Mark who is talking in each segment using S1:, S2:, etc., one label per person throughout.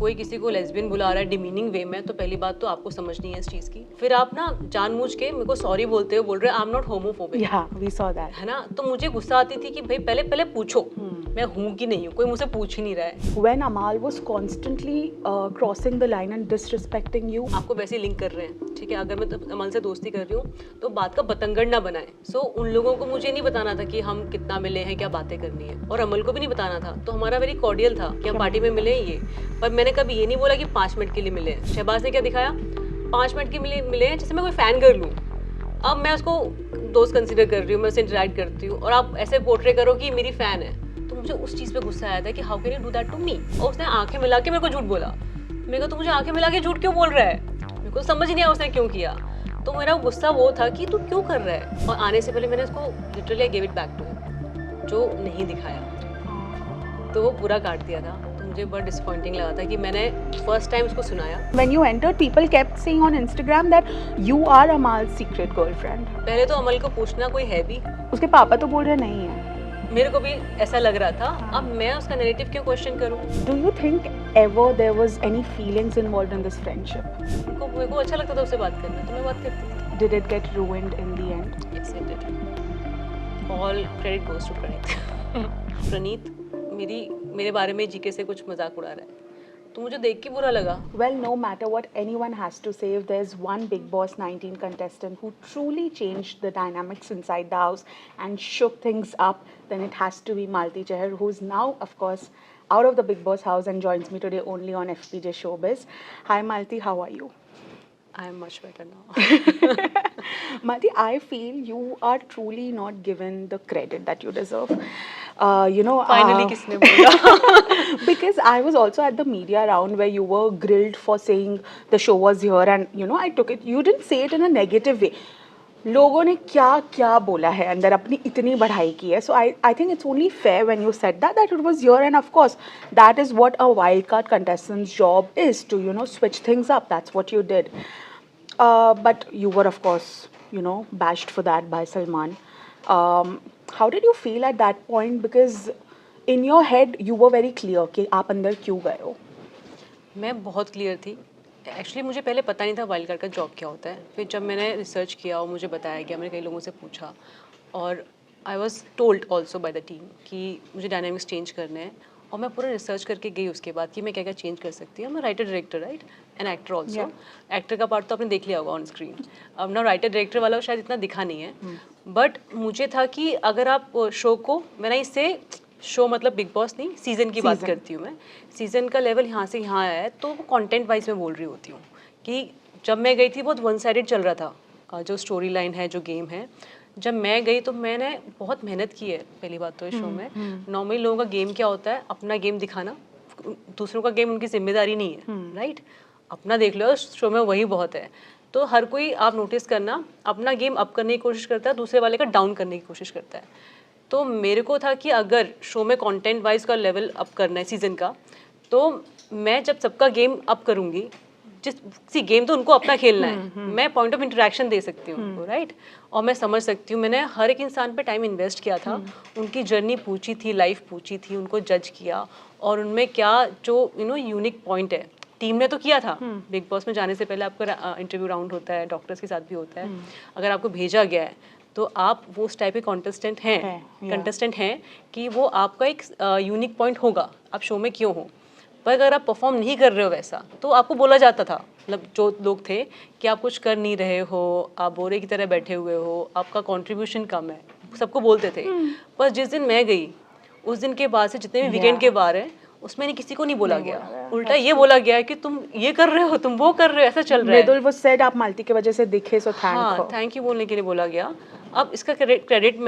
S1: कोई किसी को लेस्बियन बुला रहा है डिमीनिंग वे में, तो पहली बात तो आपको समझनी है इस चीज़ की। फिर आप ना जानबूझ के मेरे को सॉरी बोलते हो, बोल रहे I am not homophobic,
S2: we saw that,
S1: है ना। तो मुझे गुस्सा आती थी कि भाई पहले पहले पूछो मैं हूँ कि नहीं हूँ, कोई मुझसे पूछ ही नहीं रहा है।
S2: When Amal was constantly crossing the line and disrespecting you,
S1: आपको वैसे लिंक कर रहे हैं, ठीक है, अगर मैं तो अमल से दोस्ती कर रही हूँ तो बात का बतंगड़ ना बनाए। सो उन लोगों को मुझे नहीं बताना था कि हम कितना मिले हैं, क्या बातें करनी है, और अमल को भी नहीं बताना था। तो हमारा वेरी कॉर्डियल था कि हम पार्टी में मिले ये, पर मैंने कभी ये नहीं बोला कि 5 मिनट के लिए मिले हैं। शहबाज ने क्या दिखाया, 5 मिनट के लिए मिले हैं, जैसे मैं कोई फैन कर लूँ। अब मैं उसको दोस्त कंसिडर कर रही हूँ, मैं उससे इंटरेक्ट करती हूँ, और आप ऐसे पोर्ट्रे करो कि मेरी फैन है। तो मुझे उस चीज़ पे गुस्सा आया था कि how can you do that to me. और उसने आंखें मिला के मेरे को झूठ बोला। मेरे को तो मुझे आंखें मिला के झूठ क्यों बोल रहा है, मेरे को समझ नहीं आया उसने क्यों किया। तो मेरा गुस्सा वो था कि तू क्यों कर रहा है। और आने से पहले मैंने उसको literally give it back to, जो नहीं दिखाया, तो वो पूरा काट दिया था। तो मुझे बहुत डिसअपॉइंटिंग लगा था कि मैंने फर्स्ट टाइम उसको सुनाया।
S2: when you entered, people kept saying on Instagram that you are Amal's secret girlfriend.
S1: पहले तो अमल को पूछना कोई है भी,
S2: उसके पापा तो बोल रहे नहीं है।
S1: मेरे को भी ऐसा लग रहा था। अब मैं उसका नैरेटिव क्यों क्वेश्चन करूं।
S2: Do you think ever there was any feelings involved in this friendship?
S1: मेरे को अच्छा लगता था उससे बात करना, तो मैं बात करती थी।
S2: Did it get ruined in the end?
S1: Yes, it did. All credit goes to प्रणीत। प्रणीत मेरे बारे में जीके से कुछ मजाक उड़ा रहा है, तो मुझे देख के बुरा लगा।
S2: Well, no matter what anyone has to say, if there's one Big Boss 19 contestant who truly changed the dynamics inside the house and shook things up, then it has to be Malti Chahar, who's now, of course, out of the Big Boss house and joins me today only on FPJ Showbiz. Hi Malti, how are you?
S1: I am much better now.
S2: Malti, I feel you are truly not given the credit that you deserve.
S1: Finally, किसने बोला?
S2: Because I was also at the media round where you were grilled for saying the show was here, and I took it. You didn't say it in a negative way. लोगों ने क्या क्या बोला है अंदर, अपनी इतनी बढ़ाई की है. So I think it's only fair when you said that it was here, and of course that is what a wildcard contestant's job is, to switch things up. That's what you did. But you were, of course, bashed for that by Salman. How did you feel at that point? Because in your head you were very clear कि आप अंदर क्यों गए हो.
S1: मैं बहुत clear थी। Actually मुझे पहले पता नहीं था वाइल्ड कार्ड का जॉब क्या होता है। फिर जब मैंने रिसर्च किया और मुझे बताया गया, मैंने कई लोगों से पूछा, और I was told also by the team कि मुझे डायनामिक्स चेंज करने हैं। और मैं पूरा रिसर्च करके गई उसके बाद कि मैं क्या क्या चेंज कर सकती हूँ। मैं writer director, right, and actor also. Actor का पार्ट तो आपने देख लिया होगा ऑन स्क्रीन। अब ना राइटर डायरेक्टर वाला शायद इतना दिखा नहीं है, बट मुझे था कि अगर आप शो को, मैंने इससे शो मतलब बिग बॉस नहीं, सीज़न की बात करती हूँ मैं। सीज़न का लेवल यहाँ से यहाँ आया है, तो वो कंटेंट वाइज मैं बोल रही होती हूँ कि जब मैं गई थी बहुत वन साइडेड चल रहा था जो स्टोरी लाइन है, जो गेम है। जब मैं गई तो मैंने बहुत मेहनत की है। पहली बात तो इस शो में नॉर्मली लोगों का गेम क्या होता है, अपना गेम दिखाना, दूसरों का गेम उनकी जिम्मेदारी नहीं है, राइट। अपना देख लो, शो में वही बहुत है। तो हर कोई, आप नोटिस करना, अपना गेम अप करने की कोशिश करता है, दूसरे वाले का डाउन करने की कोशिश करता है। तो मेरे को था कि अगर शो में कंटेंट वाइज का लेवल अप करना है सीज़न का, तो मैं जब सबका गेम अप करूँगी, जिस गेम तो उनको अपना खेलना है, मैं पॉइंट ऑफ इंटरेक्शन दे सकती हूँ उनको, राइट। और मैं समझ सकती हूँ, मैंने हर एक इंसान पे टाइम इन्वेस्ट किया था, उनकी जर्नी पूछी थी, लाइफ पूछी थी, उनको जज किया, और उनमें क्या जो यूनिक पॉइंट है। टीम ने तो किया था। बिग बॉस में जाने से पहले आपका इंटरव्यू राउंड होता है, डॉक्टर्स के साथ भी होता है। अगर आपको भेजा गया है तो आप वो उस टाइप के कंटेस्टेंट हैं कि वो आपका एक यूनिक पॉइंट होगा, आप शो में क्यों हो। पर अगर आप परफॉर्म नहीं कर रहे हो वैसा, तो आपको बोला जाता था, मतलब जो लोग थे, कि आप कुछ कर नहीं रहे हो, आप बोरे की तरह बैठे हुए हो, आपका कंट्रीब्यूशन कम है, सबको बोलते थे। पर जिस दिन मैं गई, उस दिन के बाद से जितने भी वीकेंड के बार हैं, उसमें नहीं किसी को नहीं बोला गया। उल्टा ये बोला गया है कि तुम ये कर रहे हो, तुम वो कर रहे हो, ऐसा चल रहा है।
S2: मृदुल was said आप मालती की वजह से दिखे, सो
S1: थैंक यू बोलने के लिए बोला गया। अब इसका क्रेडिट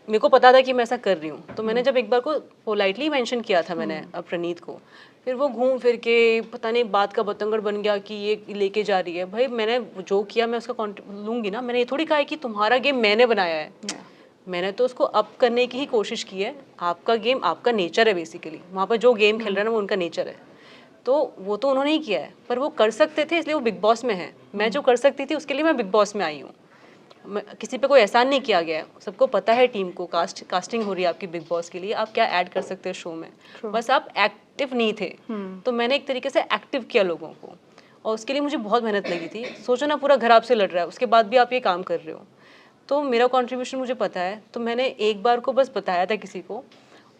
S1: मेरे को पता था कि मैं ऐसा कर रही हूँ, तो मैंने जब एक बार को पोलाइटली मेंशन किया था मैंने प्रणीत को, फिर वो घूम फिर के पता नहीं बात का बतंगड़ बन गया कि ये लेके जा रही है। भाई मैंने जो किया मैं उसका लूँगी ना। मैंने ये थोड़ी कहा है कि तुम्हारा गेम मैंने बनाया है, मैंने तो उसको अप करने की ही कोशिश की है। आपका गेम आपका नेचर है, बेसिकली वहाँ पर जो गेम खेल रहा है ना वो उनका नेचर है, तो वो तो उन्होंने ही किया है। पर वो कर सकते थे इसलिए वो बिग बॉस में है, मैं जो कर सकती थी उसके लिए मैं बिग बॉस में आई हूँ। किसी पे कोई एहसान नहीं किया गया है, सबको पता है, टीम को कास्टिंग हो रही है आपकी बिग बॉस के लिए, आप क्या ऐड कर सकते हो शो में। बस आप एक्टिव नहीं थे, तो मैंने एक तरीके से एक्टिव किया लोगों को, और उसके लिए मुझे बहुत मेहनत लगी थी। सोचो ना, पूरा घर आपसे लड़ रहा है, उसके बाद भी आप ये काम कर रहे हो, तो मेरा कंट्रीब्यूशन मुझे पता है। तो मैंने एक बार को बस बताया था किसी को,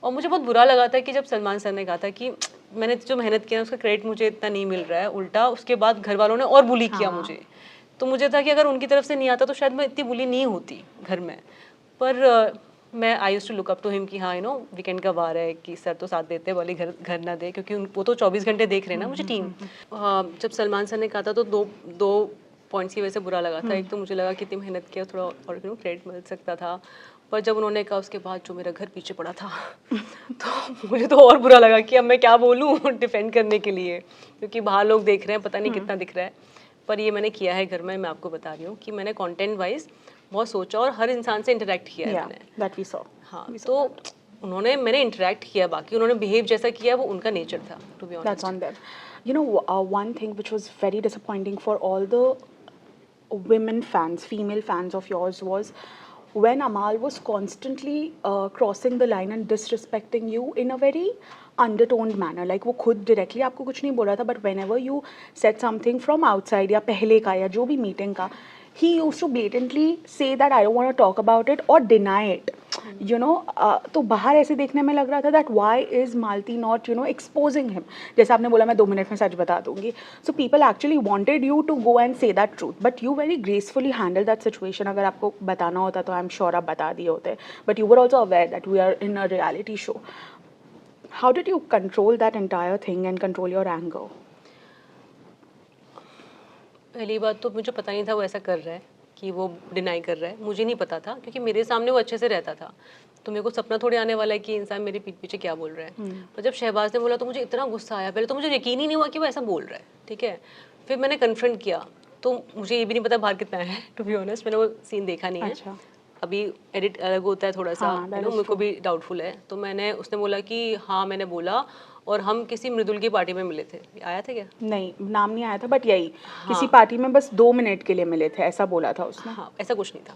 S1: और मुझे बहुत बुरा लगा था कि जब सलमान सर ने कहा था कि मैंने जो मेहनत किया उसका क्रेडिट मुझे इतना नहीं मिल रहा है, उल्टा उसके बाद घर वालों ने और बुली किया मुझे। तो मुझे था कि अगर उनकी तरफ से नहीं आता तो शायद मैं इतनी बुली नहीं होती घर में। पर मैं I used to look up to him कि हाँ यू नो वीकेंड का वार है, कि सर तो साथ देते हैं, बोले घर घर ना दे, क्योंकि वो तो 24 घंटे देख रहे हैं ना मुझे टीम। जब सलमान सर ने कहा था तो दो पॉइंट्स की वजह से बुरा लगा था। एक तो मुझे लगा कि इतनी मेहनत किया, थोड़ा और यू नो क्रेडिट मिल सकता था। पर जब उन्होंने कहा उसके बाद जो मेरा घर पीछे पड़ा था तो मुझे तो और बुरा लगा कि अब मैं क्या बोलूँ डिफेंड करने के लिए, क्योंकि बाहर लोग देख रहे हैं, पता नहीं कितना दिख रहा है। पर ये मैंने किया है घर में, मैं आपको बता रही हूँ कि मैंने कंटेंट वाइज बहुत सोचा और हर इंसान से इंटरेक्ट किया है मैंने।
S2: That we saw.
S1: हाँ, तो उन्होंने मैंने इंटरेक्ट किया, बाकी उन्होंने बिहेव जैसा किया वो उनका नेचर था, to be honest.
S2: That's on them. You know, one thing which was very disappointing for all the women fans, female fans of yours, was when Amal was constantly crossing the line and disrespecting you in a very undertoned manner. Like वो खुद directly आपको कुछ नहीं बोल रहा था, but whenever you said something from outside या पहले का या जो भी meeting का, he used to blatantly say that I don't want to talk about it or deny it. You know, तो बाहर ऐसे देखने में लग रहा था that why is Malti not, you know, exposing him. जैसे आपने बोला मैं 2 मिनट में सच बता दूंगी. So people actually wanted you to go and say that truth, but you very gracefully handled that situation. अगर आपको बताना होता तो I'm sure आप बता दिए होते. But you were also aware that we are in a reality show. How did you control that entire thing and control your anger?
S1: पहली बात तो मुझे पता नहीं था वो ऐसा कर रहा है, कि वो डिनाई कर रहा है, मुझे नहीं पता था, क्योंकि मेरे सामने वो अच्छे से रहता था। तो मेरे को सपना थोड़ी आने वाला है कि इंसान मेरे पीठ पीछे क्या बोल रहा है। पर जब शहबाज ने बोला तो मुझे इतना गुस्सा आया, पहले तो मुझे यकीन ही नहीं हुआ कि वो ऐसा बोल रहा है, ठीक है। फिर मैंने कन्फ्रंट किया, तो मुझे ये भी नहीं पता बाहर कितना है, टू बी ऑनेस्ट, मैंने वो सीन देखा नहीं है।
S2: अच्छा।
S1: अभी एडिट अलग होता है थोड़ा सा,
S2: हाँ, that is
S1: मेरे को भी डाउटफुल है। तो मैंने, उसने बोला कि हाँ मैंने बोला, और हम किसी मृदुल की पार्टी में मिले थे। आया था क्या?
S2: नहीं, नाम नहीं आया था, बट यही किसी पार्टी में बस 2 मिनट के लिए मिले थे, ऐसा बोला था उसने।
S1: हाँ, ऐसा कुछ नहीं था।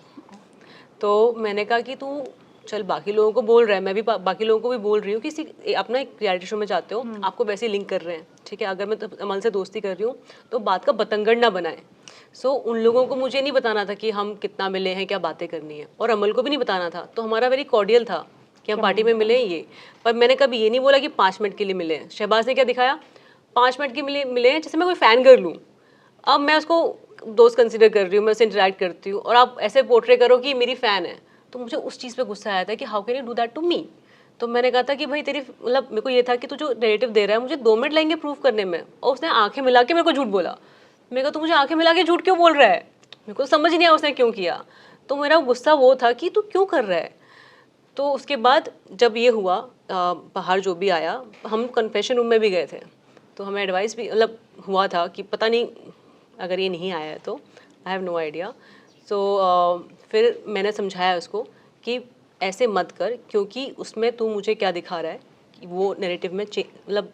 S1: तो मैंने कहा कि तू चल बाकी लोगों को बोल रहा है, मैं भी बाकी लोगों को भी बोल रही हूँ कि अपना एक रियलिटी शो में जाते हो, आपको वैसे लिंक कर रहे हैं, ठीक है। अगर मैं अमल से दोस्ती कर रही हूँ तो बात का बतंगड़ ना बनाए। सो उन लोगों को मुझे नहीं बताना था कि हम कितना मिले हैं, क्या बातें करनी है, और अमल को भी नहीं बताना था। तो हमारा वेरी कॉर्डियल था कि हम पार्टी में मिले ये। पर मैंने कभी ये नहीं बोला कि 5 मिनट के लिए मिले हैं। शहबाज ने क्या दिखाया, 5 मिनट के मिले हैं, जैसे मैं कोई फ़ैन कर लूँ। अब मैं उसको दोस्त कंसिडर कर रही हूँ, मैं उससे इंटरेक्ट करती हूँ, और आप ऐसे पोर्ट्रे करो कि मेरी फ़ैन है। तो मुझे उस चीज़ पे गुस्सा आया था कि how can you do that to me. तो मैंने कहा था कि भाई तेरी, मतलब मेरे को ये था कि तू जो नेरेटिव दे रहा है मुझे 2 मिनट लगेंगे प्रूव करने में, और उसने आंखें मिला के मेरे को झूठ बोला। मैंने कहा तू मुझे आंखें मिला के झूठ क्यों बोल रहा है, मेरे को समझ नहीं आया उसने क्यों किया। तो मेरा गुस्सा वो था कि तू क्यों कर रहा है। तो उसके बाद जब ये हुआ, बाहर जो भी आया, हम कन्फेशन रूम में भी गए थे, तो हमें एडवाइस भी मतलब हुआ था कि पता नहीं अगर ये नहीं आया है तो आई हैव नो आइडिया। सो फिर मैंने समझाया उसको कि ऐसे मत कर, क्योंकि उसमें तू मुझे क्या दिखा रहा है कि वो नैरेटिव में मतलब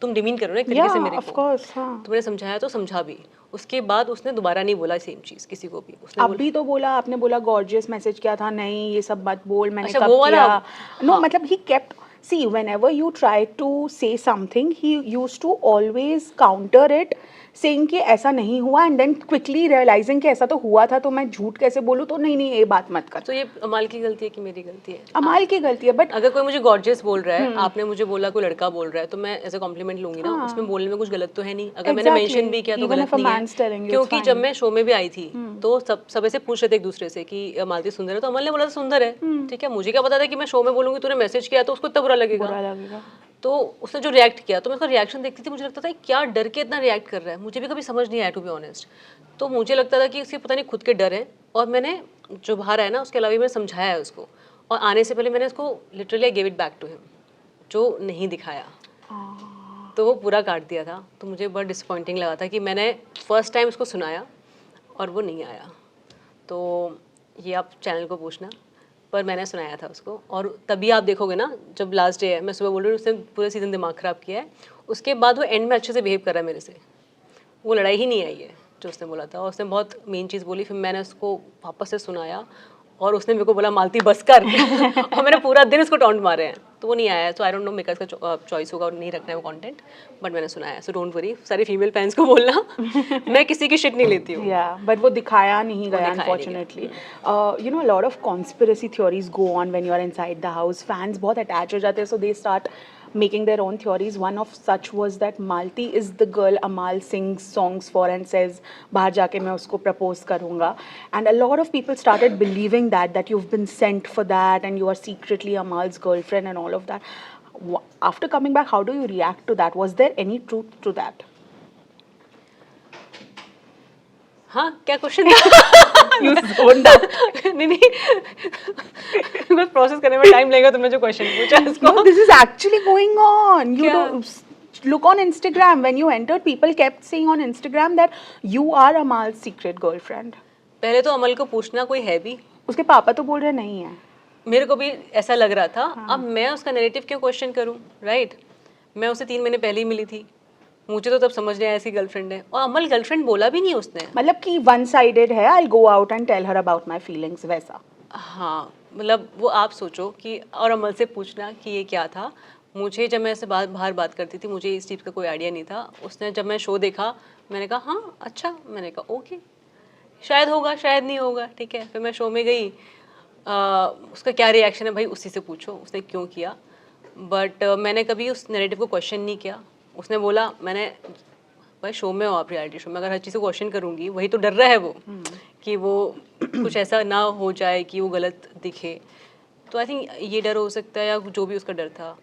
S1: तुम डिमीन करो ना एक तरीके से मेरे
S2: ऑफ
S1: को।
S2: कोर्स, हाँ।
S1: तो मैंने समझाया तो समझा भी। उसके बाद उसने दोबारा नहीं बोला सेम चीज़ किसी को भी। उसने
S2: अभी तो बोला, आपने बोला गॉर्जियस मैसेज किया था, नहीं ये सब मत बोल, मैंने
S1: अच्छा,
S2: कब
S1: वो वाला?
S2: किया। नो
S1: हाँ।
S2: मतलब he kept, see whenever you try to say something he used to always counter it saying कि ऐसा नहीं हुआ, and then quickly realizing कि ऐसा तो हुआ था, तो मैं झूठ कैसे बोलूँ, तो नहीं नहीं ये बात मत कर।
S1: तो ये अमाल की गलती है कि मेरी गलती है?
S2: अमाल की गलती है, बट
S1: अगर कोई मुझे गॉर्जियस बोल रहा है, आपने मुझे बोला कोई लड़का बोल रहा है, तो मैं एज अ कॉम्प्लीमेंट लूंगी ना। उसमें बोलने में कुछ गलत तो है नहीं। अगर मैंने
S2: Exactly.
S1: मेंशन भी किया तो
S2: Even
S1: गलत
S2: if a
S1: नहीं
S2: man's telling
S1: है।
S2: you, it's
S1: क्योंकि
S2: fine.
S1: जब मैं शो में भी आई थी तो सब ऐसे पूछ रहे थे एक दूसरे से कि मालती सुंदर है, तो अमल ने बोला था सुंदर है, ठीक है। मुझे क्या पता था कि मैं शो में बोलूंगी, तूने मैसेज किया तो उसको इतना बुरा लगेगा।
S2: बुरा लगेगा।
S1: तो उसने जो रिएक्ट किया, तो मैं उसका रिएक्शन देखती थी, मुझे लगता था क्या डर के इतना रिएक्ट कर रहा है, मुझे भी कभी समझ नहीं आया टू बी ऑनेस्ट। तो मुझे लगता था कि इसके पता नहीं खुद के डर हैं, और मैंने जो बाहर है ना उसके अलावा मैंने समझाया है उसको, और आने से पहले मैंने उसको literally I give it back to him, जो नहीं दिखाया। तो वो पूरा काट दिया था। तो मुझे बहुत डिसअपॉइंटिंग लगा था कि मैंने फर्स्ट टाइम उसको सुनाया और वो नहीं आया। तो ये आप चैनल को पूछना, पर मैंने सुनाया था उसको। और तभी आप देखोगे ना, जब लास्ट डे है, मैं सुबह बोल रही हूँ उसने पूरे सीज़न दिमाग ख़राब किया है, उसके बाद वो एंड में अच्छे से बिहेव कर रहा है मेरे से। वो लड़ाई ही नहीं आई है जो उसने बोला था, और उसने बहुत मेन चीज़ बोली। फिर मैंने उसको वापस से सुनाया और उसने मेरे को बोला मालती बस कर और मैंने पूरा दिन उसको टॉन्ट मारे हैं, तो वो नहीं आया। तो आई डोंट नो मेकर्स का चॉइस होगा और नहीं रखना है वो कंटेंट, बट मैंने सुनाया, सो डोंट वरी सारी फीमेल फैंस को बोलना मैं किसी की शिट नहीं लेती हूँ।
S2: Yeah, but वो दिखाया नहीं गया
S1: दिखाया नहीं गया।
S2: unfortunately. You know, a lot of conspiracy theories go on when you're inside the house. Fans बहुत attached हो जाते हैं, so they start making their own theories. One of such was that Malti is the girl Amal sings songs for and says बाहर जाके मैं उसको propose करूँगा. And a lot of people started believing that you've been sent for that and you are secretly Amal's girlfriend and all of that. After coming back, how do you react to that? Was there any truth to that?
S1: हाँ, क्या question था?
S2: You zoned out.
S1: नहीं बस process करने में time लगेगा, तुमने जो क्वेश्चन पूछा इसको।
S2: No, this is actually going on. You
S1: क्या?
S2: don't look on Instagram. When you entered, people kept saying on Instagram that you are Amal's secret girlfriend.
S1: पहले तो अमल को पूछना कोई है भी,
S2: उसके पापा तो बोल रहे नहीं है.
S1: मेरे को भी ऐसा लग रहा था। अब मैं उसका नैरेटिव क्यों क्वेश्चन करूं, राइट? मैं उसे 3 महीने पहले ही मिली थी, मुझे तो तब समझ नहीं आया ऐसी गर्लफ्रेंड है, और अमल गर्लफ्रेंड बोला भी नहीं उसने।
S2: मतलब कि वन साइडेड है. I'll go out and tell her about my feelings वैसा.
S1: हाँ, मतलब वो आप सोचो कि, और अमल से पूछना कि ये क्या था। मुझे जब मैं ऐसे बाहर बात करती थी, मुझे इस चीज़ का कोई आइडिया नहीं था। उसने जब मैं शो देखा, मैंने कहा हाँ अच्छा, मैंने कहा ओके, शायद होगा शायद नहीं होगा, ठीक है। फिर मैं शो में गई, उसका क्या रिएक्शन है भाई उसी से पूछो, उसने क्यों किया। बट मैंने कभी उस नैरेटिव को क्वेश्चन नहीं किया। उसने बोला, मैंने भाई शो में हो आप, रियलिटी शो में, अगर हर चीज़ को क्वेश्चन करूँगी, वही तो डर रहा है वो कि वो कुछ ऐसा ना हो जाए कि वो गलत दिखे। तो आई थिंक ये डर हो सकता है, या जो भी उसका डर था।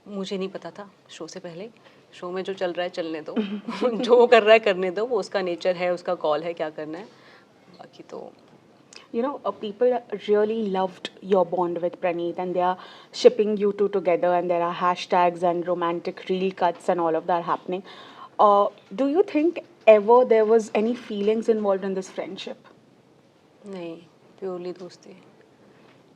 S1: मुझे नहीं पता था शो से पहले। शो में जो चल रहा है चलने दो जो वो कर रहा है करने दो, वो उसका नेचर है, उसका कॉल है क्या करना है, बाकी तो।
S2: You know, people really loved your bond with Praneeth and they are shipping you two together and there are hashtags and romantic reel cuts and all of that happening. Do you think ever there was any feelings involved in this friendship?
S1: नहीं, purely दोस्ती।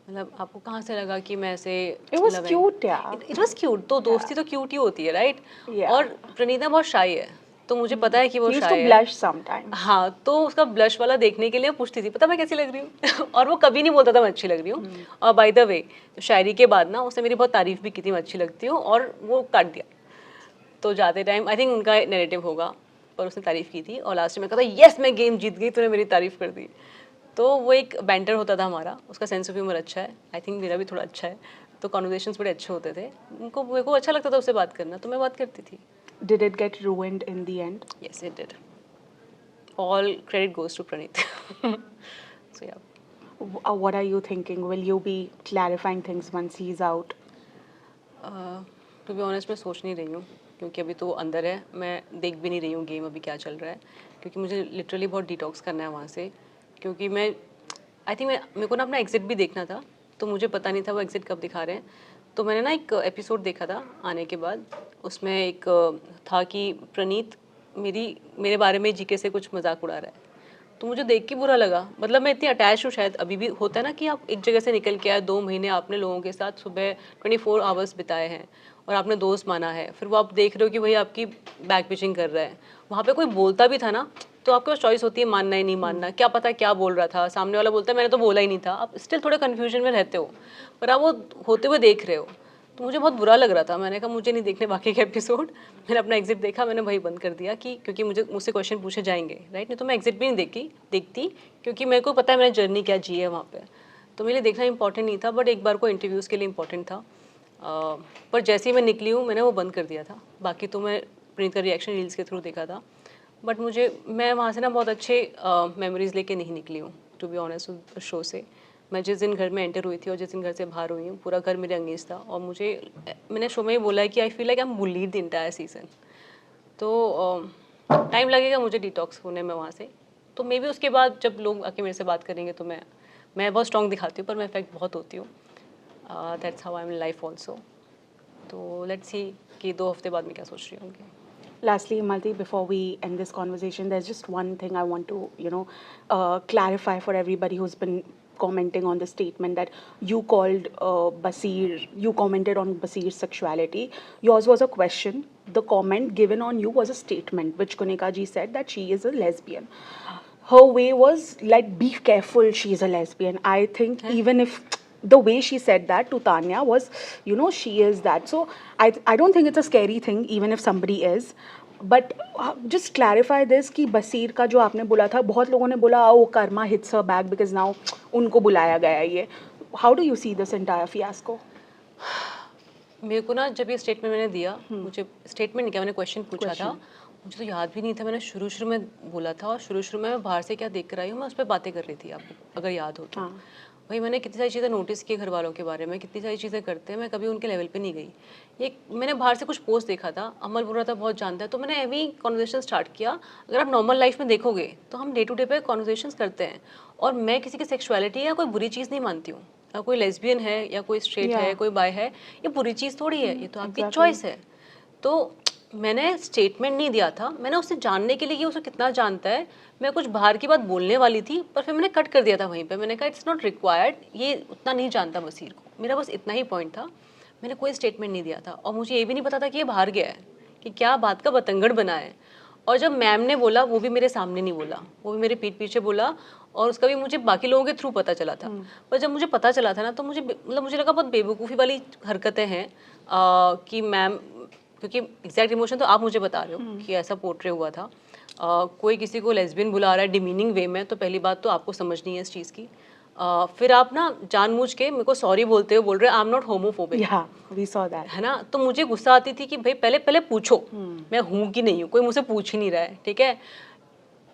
S1: मतलब आपको कहाँ से लगा कि मैं ऐसे
S2: It was cute, yeah.
S1: It was cute. तो दोस्ती तो क्यूट ही होती है, राइट?
S2: Yeah.
S1: और प्रणीता बहुत शाई है, तो मुझे पता है कि वो
S2: He used
S1: शाई
S2: to
S1: है।
S2: blush sometimes.
S1: हाँ, तो उसका ब्लश वाला देखने के लिए पूछती थी पता मैं कैसी लग रही हूँ और वो कभी नहीं बोलता था मैं अच्छी लग रही हूँ। और बाय द वे, तो शायरी के बाद ना उसने मेरी बहुत तारीफ भी की थी मैं अच्छी लगती हूँ, और वो काट दिया। तो जाते टाइम आई थिंक उनका नैरेटिव होगा, पर उसने तारीफ की थी और लास्ट में कहा था यस मैं गेम जीत गई, तूने मेरी तारीफ कर दी। तो वो एक बैंटर होता था हमारा। उसका सेंस ऑफ ह्यूमर अच्छा है, आई थिंक मेरा भी थोड़ा अच्छा है, तो कॉन्वर्सेशंस बड़े अच्छे होते थे। उनको मेरे को अच्छा लगता था उससे बात करना, तो मैं बात करती थी।
S2: Did it get ruined in the end?
S1: Yes, it did. All credit goes to Praneeth. So yeah.
S2: What are you thinking? Will you be clarifying things once he's out?
S1: To be honest, मैं सोच नहीं रही हूँ, क्योंकि अभी तो वो अंदर है। मैं देख भी नहीं रही हूँ गेम अभी क्या चल रहा है, क्योंकि मुझे लिटरली बहुत डिटॉक्स करना है वहाँ से। क्योंकि मैं आई थिंक मेरे को ना अपना एग्जिट भी देखना था, तो मुझे पता नहीं था वो एग्जिट कब दिखा रहे हैं। तो मैंने ना एक एपिसोड देखा था आने के बाद, उसमें एक था कि प्रणीत मेरे बारे में जीके से कुछ मजाक उड़ा रहा है। तो मुझे देख के बुरा लगा। मतलब मैं इतनी अटैच हूँ, शायद अभी भी होता है ना कि आप एक जगह से निकल के आए, 2 महीने आपने लोगों के साथ सुबह 24 आवर्स बिताए हैं और आपने दोस्त माना है, फिर वो आप देख रहे हो कि भाई आपकी बैक पिचिंग कर रहा है। वहाँ पे कोई बोलता भी था ना, तो आपके पास चॉइस होती है मानना ही नहीं मानना। क्या पता क्या बोल रहा था, सामने वाला बोलता है मैंने तो बोला ही नहीं था, आप स्टिल थोड़े कन्फ्यूजन में रहते हो, पर आप वो होते हुए देख रहे हो। तो मुझे बहुत बुरा लग रहा था। मैंने कहा मुझे नहीं देखने बाकी के एपिसोड। मैंने अपना एग्जिट देखा, मैंने वही बंद कर दिया कि क्योंकि मुझसे क्वेश्चन पूछे जाएंगे, राइट? नहीं तो मैं एग्जिट भी नहीं देखती, क्योंकि मेरे को पता है मैंने जर्नी क्या जी है वहाँ पे। तो मेरे लिए देखना इंपॉर्टेंट नहीं था, बट एक बार को इंटरव्यूज़ के लिए इंपॉर्टेंट था। पर जैसे ही मैं निकली हूँ मैंने वो बंद कर दिया था। बाकी तो मैं प्रणीत का रिएक्शन रील्स के थ्रू देखा था, बट मैं वहाँ से ना बहुत अच्छे मेमोरीज़ लेके नहीं निकली हूँ, टू बी ऑनेस्ट। उस शो से मैं जिस दिन घर में एंटर हुई थी और जिस दिन घर से बाहर हुई हूँ, पूरा घर मेरे अंगेज था। और मैंने शो में ही बोला है कि I feel like I am bullied the entire season. तो टाइम लगेगा मुझे डिटॉक्स होने में वहाँ से। तो मे बी उसके बाद जब लोग आके मेरे से बात करेंगे तो मैं बहुत स्ट्रॉन्ग दिखाती हूँ, पर मैं इफेक्ट बहुत होती हूँ। That's how I am in life also. तो लेट्स सी कि 2 हफ्ते बाद मैं क्या सोच रही हूँ।
S2: Lastly, Malti, before we end this conversation, there's just one thing I want to, clarify for everybody who's been commenting on the statement that you called you commented on Basir's sexuality. Yours was a question. The comment given on you was a statement, which Kunika ji said that she is a lesbian. her way was like, be careful, she's a lesbian. I think even if the way she said that to Tanya was, you know, she is that. So I don't think it's a scary thing, even if somebody is. But just clarify this कि बसीर का जो आपने बोला था, बहुत लोगों ने बोला ओ Karma hits her back because now उनको बुलाया गया है ये. How do you see this entire fiasco?
S1: मेरे को ना जब ये स्टेटमेंट मैंने दिया, मुझे स्टेटमेंट नहीं किया, मैंने क्वेश्चन पूछा था, मुझे तो याद भी नहीं था, मैंने शुरू में बोला था और शुरू में मैं बाहर से क्या देख कर आई हूँ, मैं उस पर बातें कर रही थी, आपको अगर याद हो तो। वही मैंने कितनी सारी चीज़ें नोटिस की घर वालों के बारे में, कितनी सारी चीज़ें करते हैं, मैं कभी उनके लेवल पे नहीं गई। ये मैंने बाहर से कुछ पोस्ट देखा था, अमल बोल रहा था बहुत जानता है, तो मैंने अभी कॉन्वर्सेशन स्टार्ट किया। अगर आप नॉर्मल लाइफ में देखोगे तो हम डे टू डे पे कॉन्वर्सेशन करते हैं, और मैं किसी की सेक्सुअलिटी या कोई बुरी चीज़ नहीं मानती हूँ। कोई लेस्बियन है या कोई स्ट्रेट है, कोई बाय है, ये बुरी चीज़ थोड़ी है, ये तो आपकी चॉइस है। तो मैंने स्टेटमेंट नहीं दिया था, मैंने उससे जानने के लिए कि उसे कितना जानता है, मैं कुछ बाहर की बात बोलने वाली थी, पर फिर मैंने कट कर दिया था वहीं पे। मैंने कहा इट्स नॉट रिक्वायर्ड, ये उतना नहीं जानता बसीर को, मेरा बस इतना ही पॉइंट था। मैंने कोई स्टेटमेंट नहीं दिया था, और मुझे ये भी नहीं पता था कि ये बाहर गया है, कि क्या बात का बतंगड़ बना है। और जब मैम ने बोला, वो भी मेरे सामने नहीं बोला, वो भी मेरे पीठ पीछे बोला, और उसका भी मुझे बाकी लोगों के थ्रू पता चला था। पर जब मुझे पता चला था ना, तो मुझे लगा बहुत बेवकूफ़ी वाली हरकतें हैं कि मैम, क्योंकि एग्जैक्ट इमोशन तो आप मुझे बता रहे हो कि ऐसा पोर्ट्रे हुआ था। कोई किसी को लेस्बियन बुला रहा है डिमीनिंग वे में, तो पहली बात तो आपको समझनी है इस चीज़ की। फिर आप ना जानबूझ के मेरे को सॉरी बोलते हुए बोल रहे हैं I am not homophobic,
S2: we saw that, है
S1: ना। तो मुझे गुस्सा आती थी कि भाई पहले पूछो मैं हूँ कि नहीं हूँ, कोई मुझसे पूछ ही नहीं रहा है, ठीक है।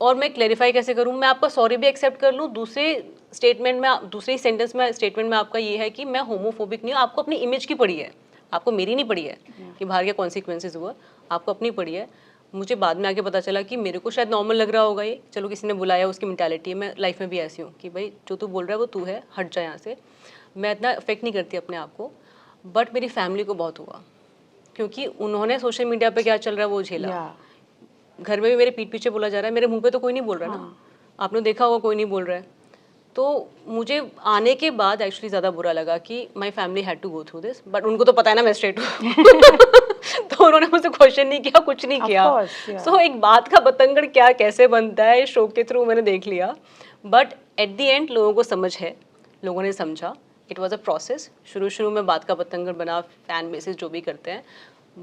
S1: और मैं क्लेरिफाई कैसे करूँ, मैं आपका सॉरी भी एक्सेप्ट कर लूँ, दूसरे स्टेटमेंट में, दूसरे सेंटेंस में स्टेटमेंट में आपका ये है कि मैं होमोफोबिक नहीं हूँ, आपको अपनी इमेज की पड़ी है, आपको मेरी नहीं पड़ी है कि बाहर के कॉन्सिक्वेंसेज हुआ, आपको अपनी पड़ी है। मुझे बाद में आके पता चला कि मेरे को शायद नॉर्मल लग रहा होगा ये, चलो किसी ने बुलाया, उसकी मेंटालिटी है। मैं लाइफ में भी ऐसी हूँ कि भाई जो तू बोल रहा है वो तू है, हट जा यहाँ से। मैं इतना अफेक्ट नहीं करती अपने आप को, बट मेरी फैमिली को बहुत हुआ, क्योंकि उन्होंने सोशल मीडिया पे क्या चल रहा है वो झेला। घर में भी मेरे पीठ पीछे बोला जा रहा है, मेरे मुंह पे तो कोई नहीं बोल रहा ना, आपने देखा होगा कोई नहीं बोल रहा है। तो मुझे आने के बाद एक्चुअली ज़्यादा बुरा लगा कि my family had to go through this, but उनको तो पता है ना मैं स्ट्रेट हूँ तो उन्होंने मुझसे क्वेश्चन नहीं किया, कुछ नहीं किया। सो एक बात का बतंगड़ क्या कैसे बनता है, शो के थ्रू मैंने देख लिया, बट एट द एंड लोगों को समझ है, लोगों ने समझा। इट वॉज अ प्रोसेस, शुरू में बात का बतंगड़ बना, फैन बेसिस जो भी करते हैं,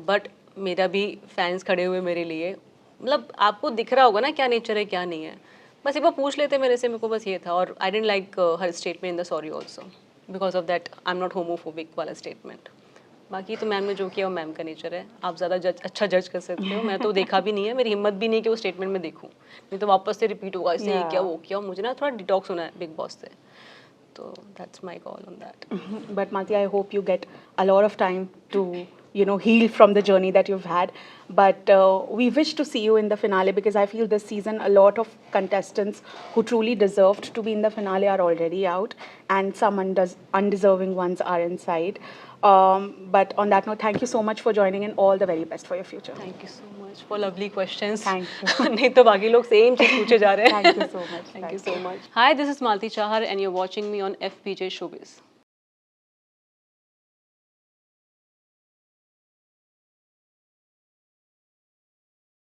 S1: बट मेरा भी फैंस खड़े हुए मेरे लिए। मतलब आपको दिख रहा होगा ना क्या नेचर है क्या नहीं है, बस एक बार पूछ लेते मेरे से, मेरे को बस ये था। और आई डेंट लाइक हर statement in the sorry also, because of that I am not homophobic वाला स्टेटमेंट। बाकी तो मैम ने जो किया वो मैम का नेचर है, आप ज़्यादा अच्छा जज कर सकते हो। मैं तो देखा भी नहीं है, मेरी हिम्मत भी नहीं है कि वो स्टेटमेंट में देखूँ, नहीं तो वापस से रिपीट होगा, इससे ये किया वो किया। मुझे ना थोड़ा डिटॉक्स होना है बिग बॉस से, तो that's my call on that.
S2: But Malti, I hope you get a lot of time to heal from the journey that you've had. But we wish to see you in the finale, because I feel this season a lot of contestants who truly deserved to be in the finale are already out, and some undeserving ones are inside. But on that note, thank you so much for joining, and all the very best for your future.
S1: Thank you so much for lovely questions.
S2: Thank you.
S1: नहीं तो बाकी लोग same चीज़ पूछे जा रहे हैं।
S2: Thank you so much.
S1: Thank you so much. Hi, this is Malti Chahar and you're watching me on FPJ Showbiz.